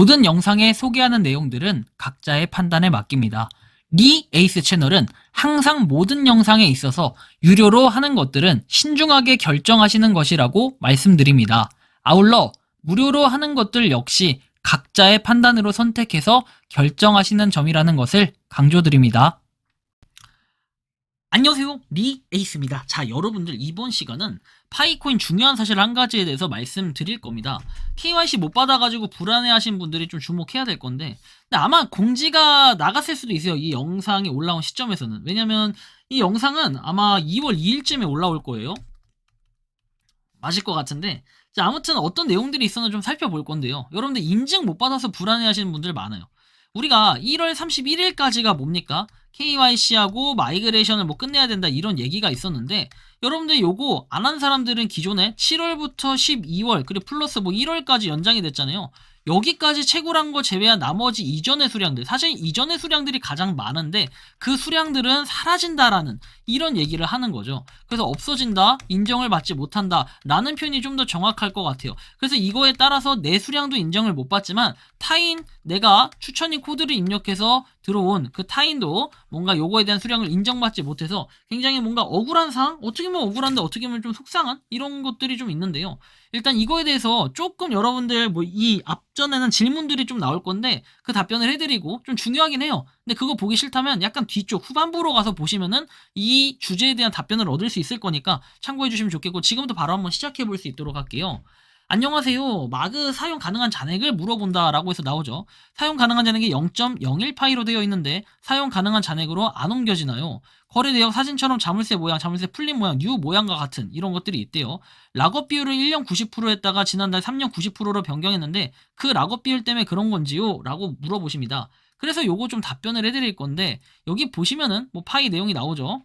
모든 영상에 소개하는 내용들은 각자의 판단에 맡깁니다. 리 에이스 채널은 항상 모든 영상에 있어서 유료로 하는 것들은 신중하게 결정하시는 것이라고 말씀드립니다. 아울러 무료로 하는 것들 역시 각자의 판단으로 선택해서 결정하시는 점이라는 것을 강조드립니다. 안녕하세요, 리 에이스입니다. 자, 여러분들 이번 시간은 파이코인 중요한 사실 한 가지에 대해서 말씀드릴 겁니다. KYC 못 받아가지고 불안해하신 분들이 좀 주목해야 될 건데, 근데 아마 공지가 나갔을 수도 있어요. 이 영상이 올라온 시점에서는. 왜냐면 이 영상은 아마 2월 2일쯤에 올라올 거예요. 맞을 것 같은데, 자, 아무튼 어떤 내용들이 있었나 좀 살펴볼 건데요. 여러분들 인증 못 받아서 불안해하시는 분들 많아요. 우리가 1월 31일까지가 뭡니까? KYC하고 마이그레이션을 뭐 끝내야 된다 이런 얘기가 있었는데, 여러분들 요거 안 한 사람들은 기존에 7월부터 12월 그리고 플러스 뭐 1월까지 연장이 됐잖아요. 여기까지 채굴한 거 제외한 나머지 이전의 수량들, 사실 이전의 수량들이 가장 많은데 그 수량들은 사라진다라는 이런 얘기를 하는 거죠. 그래서 없어진다, 인정을 받지 못한다 라는 표현이 좀 더 정확할 것 같아요. 그래서 이거에 따라서 내 수량도 인정을 못 받지만 타인, 내가 추천인 코드를 입력해서 들어온 그 타인도 뭔가 요거에 대한 수량을 인정받지 못해서 굉장히 뭔가 억울한 상황? 어떻게 보면 억울한데 어떻게 보면 좀 속상한 이런 것들이 좀 있는데요. 일단 이거에 대해서 조금 여러분들 뭐 이 앞전에는 질문들이 좀 나올 건데 그 답변을 해드리고 좀 중요하긴 해요. 근데 그거 보기 싫다면 약간 뒤쪽 후반부로 가서 보시면은 이 주제에 대한 답변을 얻을 수 있을 거니까 참고해 주시면 좋겠고, 지금부터 바로 한번 시작해 볼 수 있도록 할게요. 안녕하세요. 마그 사용 가능한 잔액을 물어본다 라고 해서 나오죠. 사용 가능한 잔액이 0.01파이로 되어 있는데 사용 가능한 잔액으로 안 옮겨지나요? 거래 내역 사진처럼 자물쇠 모양, 자물쇠 풀린 모양, 뉴 모양과 같은 이런 것들이 있대요. 락업 비율을 1년 90% 했다가 지난달 3년 90%로 변경했는데 그 락업 비율 때문에 그런 건지요? 라고 물어보십니다. 그래서 요거 좀 답변을 해드릴 건데, 여기 보시면은 뭐 파이 내용이 나오죠.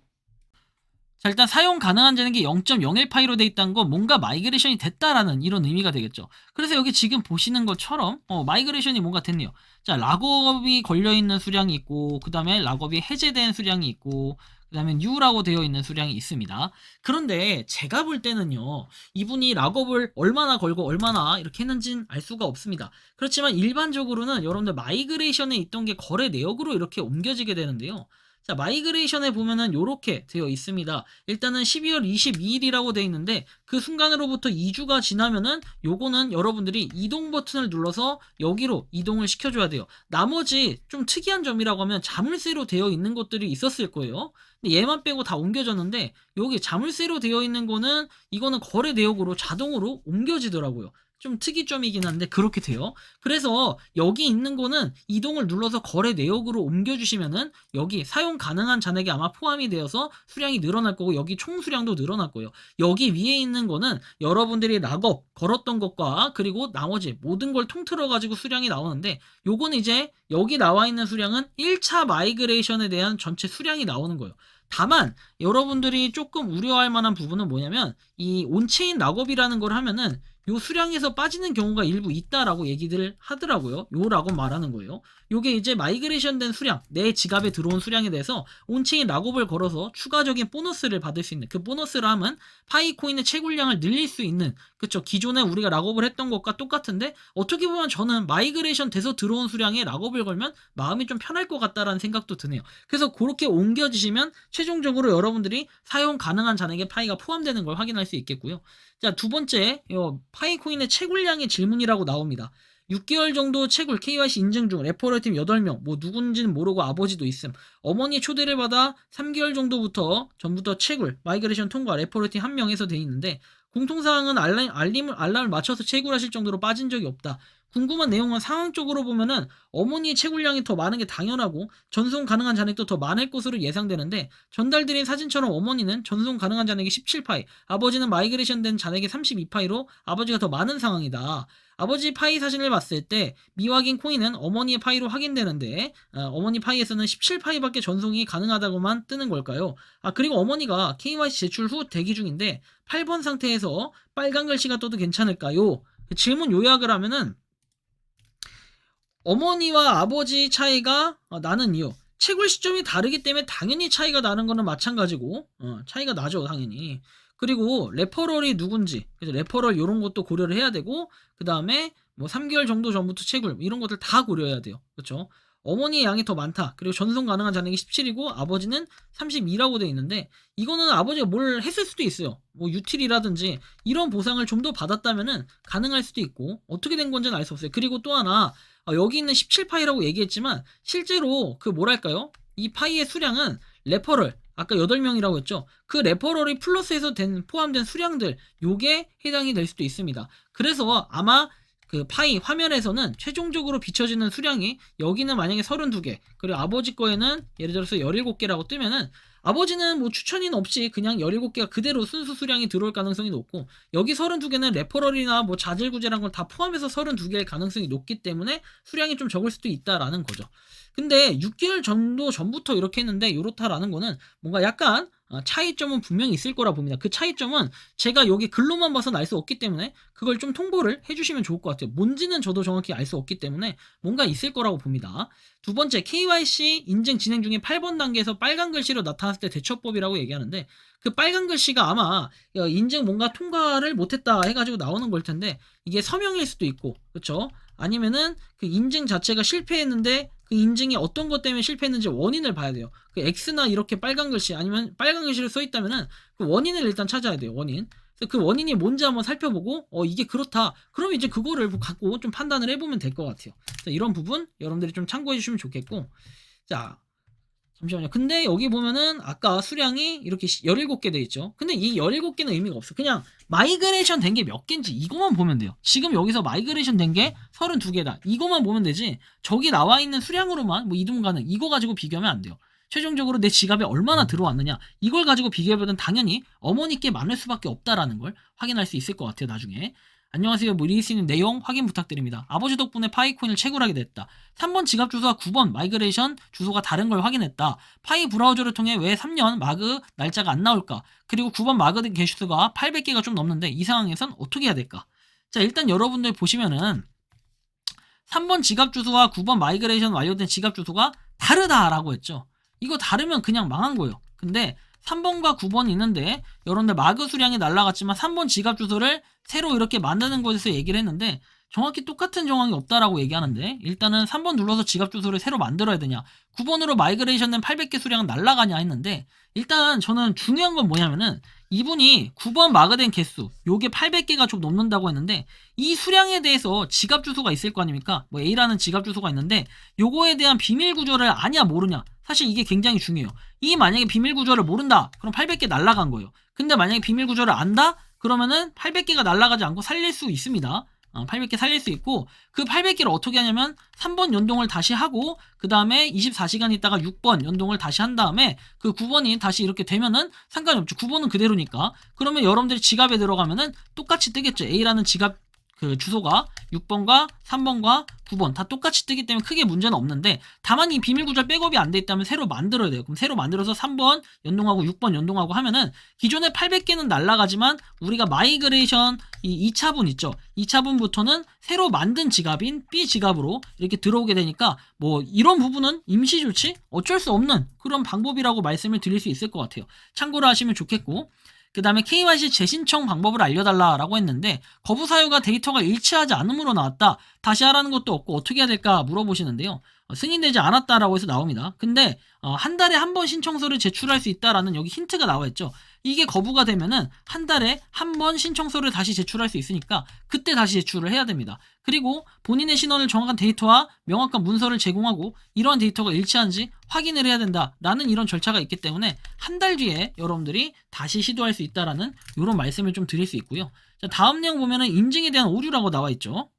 자, 일단 사용 가능한 잔액이 0.01파이로 돼 있다는 건 뭔가 마이그레이션이 됐다라는 이런 의미가 되겠죠. 그래서 여기 지금 보시는 것처럼 마이그레이션이 뭔가 됐네요. 자, 락업이 걸려있는 수량이 있고, 그 다음에 락업이 해제된 수량이 있고, 그 다음에 뉴라고 되어 있는 수량이 있습니다. 그런데 제가 볼 때는요, 이분이 락업을 얼마나 걸고 얼마나 이렇게 했는지는 알 수가 없습니다. 그렇지만 일반적으로는 여러분들 마이그레이션에 있던 게 거래 내역으로 이렇게 옮겨지게 되는데요. 자, 마이그레이션에 보면은 요렇게 되어 있습니다. 일단은 12월 22일이라고 되어 있는데 그 순간으로부터 2주가 지나면은 요거는 여러분들이 이동 버튼을 눌러서 여기로 이동을 시켜줘야 돼요. 나머지 좀 특이한 점이라고 하면 자물쇠로 되어 있는 것들이 있었을 거예요. 근데 얘만 빼고 다 옮겨졌는데 여기 자물쇠로 되어 있는 거는 이거는 거래 내역으로 자동으로 옮겨지더라고요. 좀 특이점이긴 한데 그렇게 돼요. 그래서 여기 있는 거는 이동을 눌러서 거래 내역으로 옮겨주시면은 여기 사용 가능한 잔액이 아마 포함이 되어서 수량이 늘어날 거고, 여기 총 수량도 늘어날 거예요. 여기 위에 있는 거는 여러분들이 락업 걸었던 것과 그리고 나머지 모든 걸 통틀어 가지고 수량이 나오는데, 요건 이제 여기 나와 있는 수량은 1차 마이그레이션에 대한 전체 수량이 나오는 거예요. 다만 여러분들이 조금 우려할 만한 부분은 뭐냐면, 이 온체인 락업이라는 걸 하면은 요 수량에서 빠지는 경우가 일부 있다라고 얘기들 하더라고요. 요라고 말하는 거예요. 요게 이제 마이그레이션 된 수량, 내 지갑에 들어온 수량에 대해서 온체인 락업을 걸어서 추가적인 보너스를 받을 수 있는, 그 보너스를 하면 파이코인의 채굴량을 늘릴 수 있는, 그쵸, 기존에 우리가 락업을 했던 것과 똑같은데 어떻게 보면 저는 마이그레이션 돼서 들어온 수량에 락업을 걸면 마음이 좀 편할 것 같다라는 생각도 드네요. 그래서 그렇게 옮겨지시면 최종적으로 여러분들이 사용 가능한 잔액의 파이가 포함되는 걸 확인할 수 있겠고요. 자, 두 번째, 파이코인의 채굴량의 질문이라고 나옵니다. 6개월 정도 채굴 KYC 인증 중 레퍼럴팀 8명, 뭐 누군지는 모르고 아버지도 있음. 어머니 초대를 받아 3개월 정도부터 전부터 채굴, 마이그레이션 통과, 레퍼럴팀 1명에서 돼 있는데 공통사항은 알람을 맞춰서 채굴하실 정도로 빠진 적이 없다. 궁금한 내용은 상황적으로 보면은 어머니의 채굴량이 더 많은 게 당연하고 전송 가능한 잔액도 더 많을 것으로 예상되는데, 전달드린 사진처럼 어머니는 전송 가능한 잔액이 17파이, 아버지는 마이그레이션 된 잔액이 32파이로 아버지가 더 많은 상황이다. 아버지 파이 사진을 봤을 때 미확인 코인은 어머니의 파이로 확인되는데 어머니 파이에서는 17파이밖에 전송이 가능하다고만 뜨는 걸까요? 그리고 어머니가 KYC 제출 후 대기 중인데 8번 상태에서 빨간 글씨가 떠도 괜찮을까요? 질문 요약을 하면은, 어머니와 아버지 차이가 나는 이유, 채굴 시점이 다르기 때문에 당연히 차이가 나는 거는 마찬가지고, 차이가 나죠 당연히. 그리고 레퍼럴이 누군지, 그래서 레퍼럴 이런 것도 고려를 해야 되고, 그 다음에 뭐 3개월 정도 전부터 채굴 이런 것들 다 고려해야 돼요. 그렇죠? 어머니의 양이 더 많다. 그리고 전송 가능한 잔액이 17이고 아버지는 32라고 돼 있는데 이거는 아버지가 뭘 했을 수도 있어요. 뭐 유틸이라든지 이런 보상을 좀 더 받았다면은 가능할 수도 있고 어떻게 된 건지는 알 수 없어요. 그리고 또 하나 여기 있는 17파이라고 얘기했지만 실제로 그 뭐랄까요? 이 파이의 수량은 레퍼럴 아까 8명이라고 했죠. 그 레퍼럴이 플러스해서 포함된 수량들 요게 해당이 될 수도 있습니다. 그래서 아마 그 파이 화면에서는 최종적으로 비춰지는 수량이 여기는 만약에 32개 그리고 아버지 거에는 예를 들어서 17개라고 뜨면은 아버지는 뭐 추천인 없이 그냥 17개가 그대로 순수 수량이 들어올 가능성이 높고 여기 32개는 레퍼럴이나 뭐 자질구제란 걸 다 포함해서 32개일 가능성이 높기 때문에 수량이 좀 적을 수도 있다라는 거죠. 근데 6개월 정도 전부터 이렇게 했는데 요렇다라는 거는 뭔가 약간 차이점은 분명히 있을 거라 봅니다. 그 차이점은 제가 여기 글로만 봐서는 알 수 없기 때문에 그걸 좀 통보를 해주시면 좋을 것 같아요. 뭔지는 저도 정확히 알 수 없기 때문에 뭔가 있을 거라고 봅니다. 두 번째, KYC 인증 진행 중인 8번 단계에서 빨간 글씨로 나타났을 때 대처법이라고 얘기하는데 그 빨간 글씨가 아마 인증 뭔가 통과를 못했다 해가지고 나오는 걸 텐데 이게 서명일 수도 있고 그렇죠? 아니면은 그 인증 자체가 실패했는데 그 인증이 어떤 것 때문에 실패했는지 원인을 봐야 돼요. 그 X나 이렇게 빨간 글씨 아니면 빨간 글씨로 써 있다면은 그 원인을 일단 찾아야 돼요. 원인. 그래서 그 원인이 뭔지 한번 살펴보고 이게 그렇다. 그러면 이제 그거를 갖고 좀 판단을 해보면 될 것 같아요. 그래서 이런 부분 여러분들이 좀 참고해 주시면 좋겠고 자 잠시만요. 근데 여기 보면은 아까 수량이 이렇게 17개 돼 있죠. 근데 이 17개는 의미가 없어. 그냥 마이그레이션 된 게 몇 개인지 이거만 보면 돼요. 지금 여기서 마이그레이션 된 게 32개다. 이거만 보면 되지. 저기 나와 있는 수량으로만 뭐 이동 가능 이거 가지고 비교하면 안 돼요. 최종적으로 내 지갑에 얼마나 들어왔느냐 이걸 가지고 비교해보면 당연히 어머니께 많을 수밖에 없다라는 걸 확인할 수 있을 것 같아요. 나중에. 안녕하세요. 리리스님 내용 확인 부탁드립니다. 아버지 덕분에 파이코인을 채굴하게 됐다. 3번 지갑 주소와 9번 마이그레이션 주소가 다른 걸 확인했다. 파이 브라우저를 통해 왜 3년 마그 날짜가 안 나올까? 그리고 9번 마그 개수가 800개가 좀 넘는데 이 상황에선 어떻게 해야 될까? 자 일단 여러분들 보시면은 3번 지갑 주소와 9번 마이그레이션 완료된 지갑 주소가 다르다라고 했죠. 이거 다르면 그냥 망한 거예요. 근데 3번과 9번이 있는데 여러분들 마그 수량이 날라갔지만 3번 지갑 주소를 새로 이렇게 만드는 곳에서 얘기를 했는데 정확히 똑같은 정황이 없다라고 얘기하는데 일단은 3번 눌러서 지갑 주소를 새로 만들어야 되냐 9번으로 마이그레이션 된 800개 수량은 날라가냐 했는데 일단 저는 중요한 건 뭐냐면은 이분이 9번 마그된 개수 요게 800개가 좀 넘는다고 했는데 이 수량에 대해서 지갑 주소가 있을 거 아닙니까? 뭐 A라는 지갑 주소가 있는데 요거에 대한 비밀 구조를 아냐 모르냐 사실 이게 굉장히 중요해요. 이 만약에 비밀 구조를 모른다 그럼 800개 날라간 거예요. 근데 만약에 비밀 구조를 안다 그러면은 800개가 날라가지 않고 살릴 수 있습니다. 800개 살릴 수 있고 그 800개를 어떻게 하냐면 3번 연동을 다시 하고 그 다음에 24시간 있다가 6번 연동을 다시 한 다음에 그 9번이 다시 이렇게 되면은 상관이 없죠. 9번은 그대로니까. 그러면 여러분들이 지갑에 들어가면은 똑같이 뜨겠죠. A라는 지갑 그 주소가 6번과 3번과 9번 다 똑같이 뜨기 때문에 크게 문제는 없는데 다만 이 비밀 구절 백업이 안 돼 있다면 새로 만들어야 돼요. 그럼 새로 만들어서 3번 연동하고 6번 연동하고 하면은 기존에 800개는 날라가지만 우리가 마이그레이션 이 2차분 있죠. 2차분부터는 새로 만든 지갑인 B 지갑으로 이렇게 들어오게 되니까 뭐 이런 부분은 임시 조치 어쩔 수 없는 그런 방법이라고 말씀을 드릴 수 있을 것 같아요. 참고로 하시면 좋겠고 그 다음에 KYC 재신청 방법을 알려달라고 했는데 거부 사유가 데이터가 일치하지 않음으로 나왔다. 다시 하라는 것도 없고 어떻게 해야 될까 물어보시는데요. 승인되지 않았다라고 해서 나옵니다. 근데 한 달에 한 번 신청서를 제출할 수 있다라는 여기 힌트가 나와 있죠. 이게 거부가 되면은 한 달에 한 번 신청서를 다시 제출할 수 있으니까 그때 다시 제출을 해야 됩니다. 그리고 본인의 신원을 정확한 데이터와 명확한 문서를 제공하고 이러한 데이터가 일치한지 확인을 해야 된다라는 이런 절차가 있기 때문에 한 달 뒤에 여러분들이 다시 시도할 수 있다라는 이런 말씀을 좀 드릴 수 있고요. 자, 다음 내용 보면은 인증에 대한 오류라고 나와 있죠.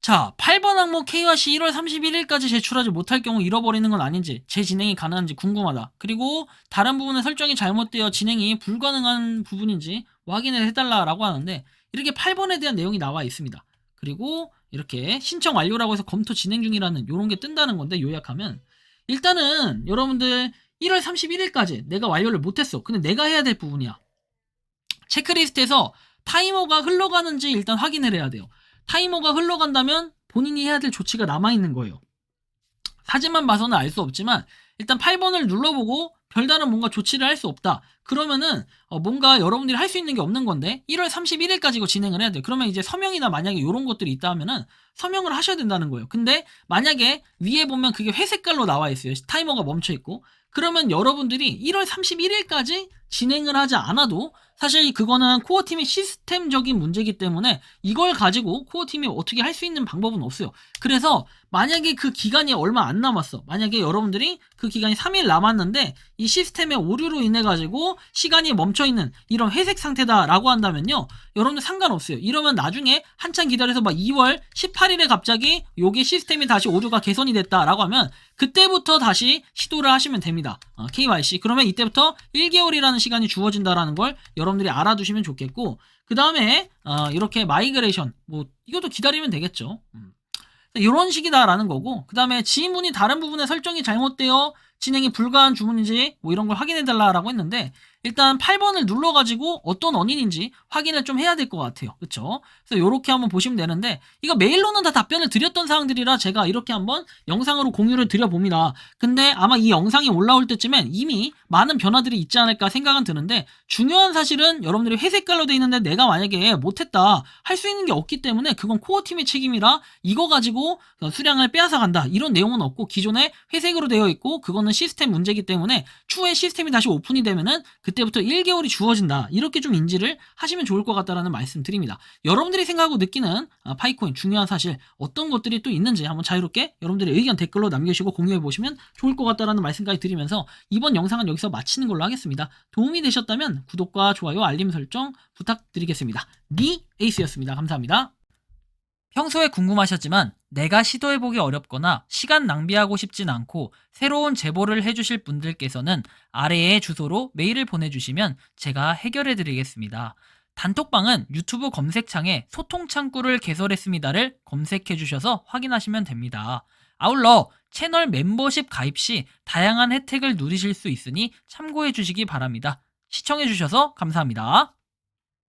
자, 8번 항목 KYC 1월 31일까지 제출하지 못할 경우 잃어버리는 건 아닌지 재진행이 가능한지 궁금하다. 그리고 다른 부분의 설정이 잘못되어 진행이 불가능한 부분인지 확인을 해달라고 하는데 이렇게 8번에 대한 내용이 나와 있습니다. 그리고 이렇게 신청 완료라고 해서 검토 진행 중이라는 이런 게 뜬다는 건데 요약하면 일단은 여러분들 1월 31일까지 내가 완료를 못했어. 근데 내가 해야 될 부분이야. 체크리스트에서 타이머가 흘러가는지 일단 확인을 해야 돼요. 타이머가 흘러간다면 본인이 해야 될 조치가 남아있는 거예요. 사진만 봐서는 알 수 없지만 일단 8번을 눌러보고 별다른 뭔가 조치를 할 수 없다. 그러면은 뭔가 여러분들이 할 수 있는 게 없는 건데 1월 31일까지 이거 진행을 해야 돼요. 그러면 이제 서명이나 만약에 이런 것들이 있다 하면은 서명을 하셔야 된다는 거예요. 근데 만약에 위에 보면 그게 회색깔로 나와 있어요. 타이머가 멈춰 있고. 그러면 여러분들이 1월 31일까지 진행을 하지 않아도 사실 그거는 코어팀의 시스템적인 문제이기 때문에 이걸 가지고 코어팀이 어떻게 할 수 있는 방법은 없어요. 그래서 만약에 그 기간이 얼마 안 남았어. 만약에 여러분들이 그 기간이 3일 남았는데 이 시스템의 오류로 인해 가지고 시간이 멈춰 있는 이런 회색 상태다라고 한다면요. 여러분들 상관없어요. 이러면 나중에 한참 기다려서 막 2월 18일에 갑자기 요게 시스템이 다시 오류가 개선이 됐다라고 하면 그때부터 다시 시도를 하시면 됩니다. KYC. 그러면 이때부터 1개월이라는 시간이 주어진다라는 걸 여러분들이 알아두시면 좋겠고, 그 다음에 이렇게 마이그레이션 뭐 이것도 기다리면 되겠죠. 이런 식이다라는 거고, 그 다음에 지인분이 다른 부분에 설정이 잘못되어 진행이 불가한 주문인지 뭐 이런 걸 확인해달라고 했는데, 일단 8번을 눌러가지고 어떤 원인인지 확인을 좀 해야 될 것 같아요. 그쵸? 그래서 이렇게 한번 보시면 되는데, 이거 메일로는 다 답변을 드렸던 사항들이라 제가 이렇게 한번 영상으로 공유를 드려봅니다. 근데 아마 이 영상이 올라올 때쯤엔 이미 많은 변화들이 있지 않을까 생각은 드는데, 중요한 사실은 여러분들이 회색깔로 돼 있는데 내가 만약에 못했다, 할 수 있는 게 없기 때문에 그건 코어팀의 책임이라 이거 가지고 수량을 빼앗아 간다, 이런 내용은 없고, 기존에 회색으로 되어 있고 그거는 시스템 문제이기 때문에 추후에 시스템이 다시 오픈이 되면은 그때부터 1개월이 주어진다, 이렇게 좀 인지를 하시면 좋을 것 같다라는 말씀 드립니다. 여러분들이 생각하고 느끼는 파이코인 중요한 사실 어떤 것들이 또 있는지 한번 자유롭게 여러분들의 의견 댓글로 남겨주시고 공유해 보시면 좋을 것 같다라는 말씀까지 드리면서 이번 영상은 여기서 마치는 걸로 하겠습니다. 도움이 되셨다면 구독과 좋아요, 알림 설정 부탁드리겠습니다. 니 에이스였습니다. 감사합니다. 평소에 궁금하셨지만 내가 시도해보기 어렵거나 시간 낭비하고 싶진 않고 새로운 제보를 해주실 분들께서는 아래의 주소로 메일을 보내주시면 제가 해결해드리겠습니다. 단톡방은 유튜브 검색창에 소통창구를 개설했습니다를 검색해주셔서 확인하시면 됩니다. 아울러 채널 멤버십 가입 시 다양한 혜택을 누리실 수 있으니 참고해주시기 바랍니다. 시청해주셔서 감사합니다.